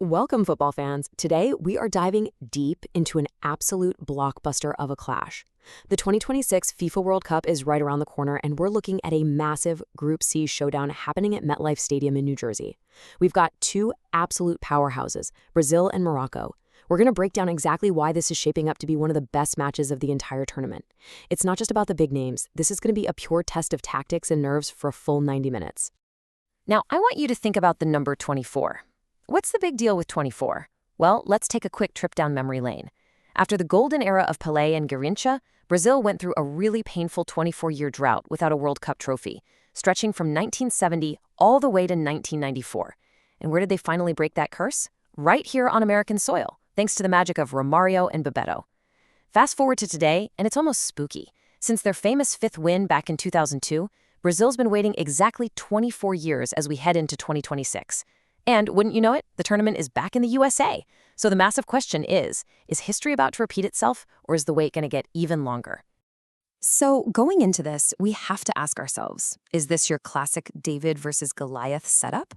Welcome, football fans. Today, we are diving deep into an absolute blockbuster of a clash. The 2026 FIFA World Cup is right around the corner, and we're looking at a massive Group C showdown happening at MetLife Stadium in New Jersey. We've got two absolute powerhouses, Brazil and Morocco. We're going to break down exactly why this is shaping up to be one of the best matches of the entire tournament. It's not just about the big names. This is going to be a pure test of tactics and nerves for a full 90 minutes. Now, I want you to think about the number 24. What's the big deal with 24? Well, let's take a quick trip down memory lane. After the golden era of Pelé and Garrincha, Brazil went through a really painful 24-year drought without a World Cup trophy, stretching from 1970 all the way to 1994. And where did they finally break that curse? Right here on American soil, thanks to the magic of Romario and Bebeto. Fast forward to today, and it's almost spooky. Since their famous fifth win back in 2002, Brazil's been waiting exactly 24 years as we head into 2026. And wouldn't you know it, the tournament is back in the USA. So the massive question is history about to repeat itself, or is the wait going to get even longer? So going into this, we have to ask ourselves, is this your classic David versus Goliath setup?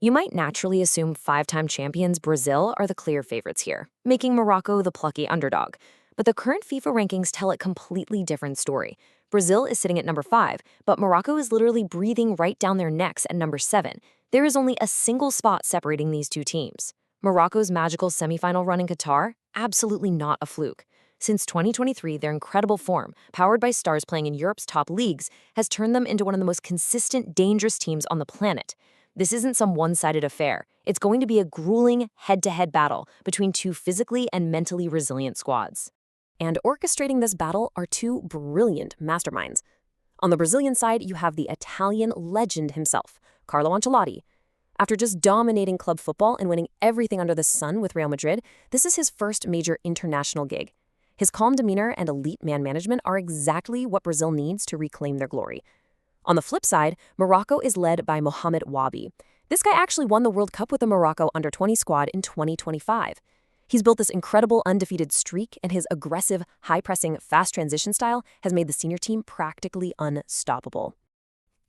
You might naturally assume five-time champions Brazil are the clear favorites here, making Morocco the plucky underdog. But the current FIFA rankings tell a completely different story. Brazil is sitting at number 5, but Morocco is literally breathing right down their necks at number 7. There is only a single spot separating these two teams. Morocco's magical semifinal run in Qatar? Absolutely not a fluke. Since 2023, their incredible form, powered by stars playing in Europe's top leagues, has turned them into one of the most consistent, dangerous teams on the planet. This isn't some one-sided affair. It's going to be a grueling head-to-head battle between two physically and mentally resilient squads. And orchestrating this battle are two brilliant masterminds. On the Brazilian side, you have the Italian legend himself, Carlo Ancelotti. After just dominating club football and winning everything under the sun with Real Madrid, this is his first major international gig. His calm demeanor and elite man management are exactly what Brazil needs to reclaim their glory. On the flip side, Morocco is led by Mohamed Wabi. This guy actually won the World Cup with the Morocco under-20 squad in 2025. He's built this incredible undefeated streak, and his aggressive, high-pressing, fast transition style has made the senior team practically unstoppable.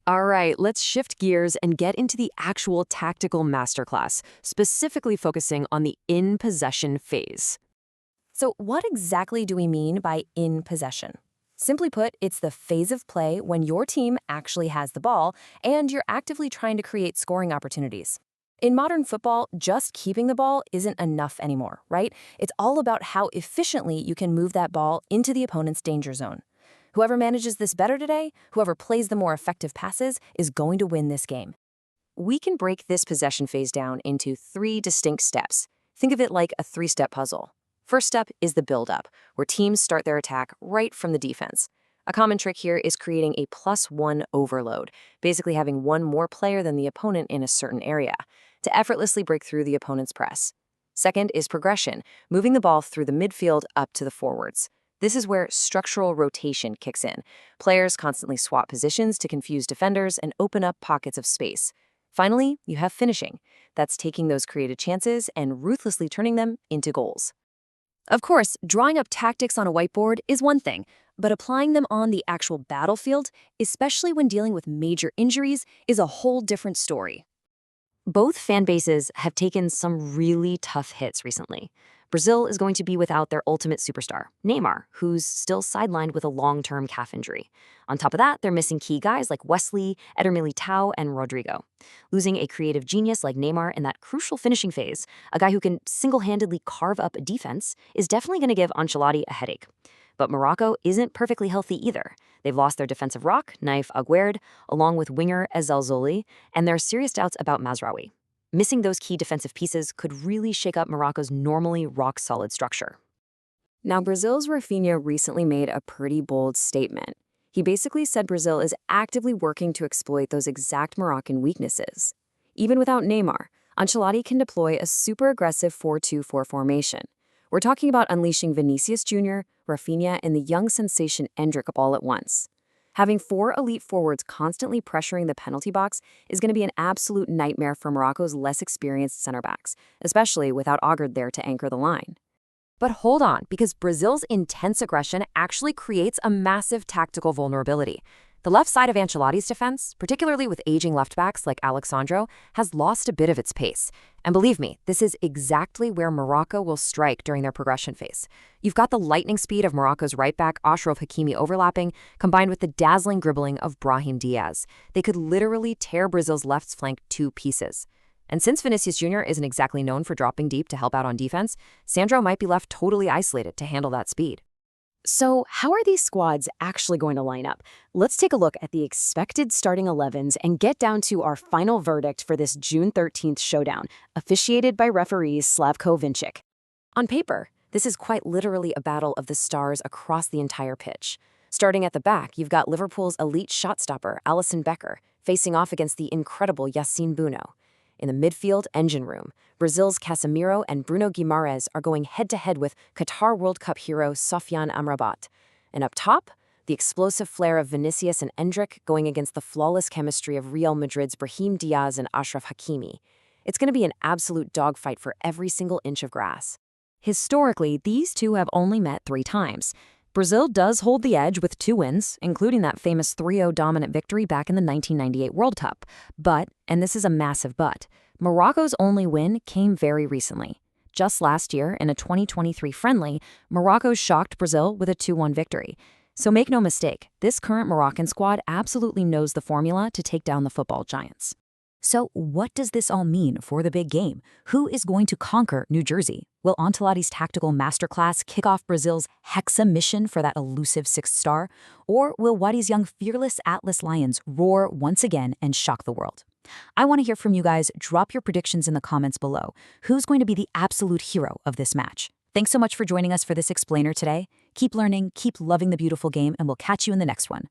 All right, let's shift gears and get into the actual tactical masterclass, specifically focusing on the in-possession phase. So what exactly do we mean by in possession? Simply put, it's the phase of play when your team actually has the ball and you're actively trying to create scoring opportunities. In modern football, just keeping the ball isn't enough anymore, right? It's all about how efficiently you can move that ball into the opponent's danger zone. Whoever manages this better today, whoever plays the more effective passes, is going to win this game. We can break this possession phase down into 3 distinct steps. Think of it like a 3-step puzzle. First step is the buildup, where teams start their attack right from the defense. A common trick here is creating a +1 overload, basically having one more player than the opponent in a certain area, to effortlessly break through the opponent's press. Second is progression, moving the ball through the midfield up to the forwards. This is where structural rotation kicks in. Players constantly swap positions to confuse defenders and open up pockets of space. Finally, you have finishing. That's taking those created chances and ruthlessly turning them into goals. Of course, drawing up tactics on a whiteboard is one thing, but applying them on the actual battlefield, especially when dealing with major injuries, is a whole different story. Both fan bases have taken some really tough hits recently. Brazil is going to be without their ultimate superstar, Neymar, who's still sidelined with a long-term calf injury. On top of that, they're missing key guys like Wesley, Eder Militao, and Rodrigo. Losing a creative genius like Neymar in that crucial finishing phase, a guy who can single-handedly carve up a defense, is definitely going to give Ancelotti a headache. But Morocco isn't perfectly healthy either. They've lost their defensive rock, Naif Aguerd, along with winger Ezel Zoli, and there are serious doubts about Mazraoui. Missing those key defensive pieces could really shake up Morocco's normally rock-solid structure. Now, Brazil's Rafinha recently made a pretty bold statement. He basically said Brazil is actively working to exploit those exact Moroccan weaknesses. Even without Neymar, Ancelotti can deploy a super aggressive 4-2-4 formation. We're talking about unleashing Vinicius Jr., Rafinha, and the young sensation Endrick all at once. Having 4 elite forwards constantly pressuring the penalty box is going to be an absolute nightmare for Morocco's less experienced center backs, especially without Aguerd there to anchor the line. But hold on, because Brazil's intense aggression actually creates a massive tactical vulnerability. The left side of Ancelotti's defense, particularly with aging left-backs like Alexandro, has lost a bit of its pace. And believe me, this is exactly where Morocco will strike during their progression phase. You've got the lightning speed of Morocco's right-back Achraf Hakimi overlapping, combined with the dazzling dribbling of Brahim Diaz. They could literally tear Brazil's left flank to pieces. And since Vinicius Jr. isn't exactly known for dropping deep to help out on defense, Sandro might be left totally isolated to handle that speed. So how are these squads actually going to line up? Let's take a look at the expected starting 11s and get down to our final verdict for this June 13th showdown, officiated by referees Slavko Vincic. On paper, this is quite literally a battle of the stars across the entire pitch. Starting at the back, you've got Liverpool's elite shot-stopper, Alisson Becker, facing off against the incredible Yacine Bounou. In the midfield engine room, Brazil's Casemiro and Bruno Guimaraes are going head-to-head with Qatar World Cup hero Sofiane Amrabat. And up top, the explosive flair of Vinicius and Endrick going against the flawless chemistry of Real Madrid's Brahim Diaz and Achraf Hakimi. It's going to be an absolute dogfight for every single inch of grass. Historically, these two have only met 3 times. Brazil does hold the edge with 2 wins, including that famous 3-0 dominant victory back in the 1998 World Cup. But, and this is a massive but, Morocco's only win came very recently. Just last year, in a 2023 friendly, Morocco shocked Brazil with a 2-1 victory. So make no mistake, this current Moroccan squad absolutely knows the formula to take down the football giants. So what does this all mean for the big game? Who is going to conquer New Jersey? Will Ancelotti's tactical masterclass kick off Brazil's Hexa mission for that elusive 6th star? Or will Wadi's young fearless Atlas Lions roar once again and shock the world? I want to hear from you guys. Drop your predictions in the comments below. Who's going to be the absolute hero of this match? Thanks so much for joining us for this explainer today. Keep learning, keep loving the beautiful game, and we'll catch you in the next one.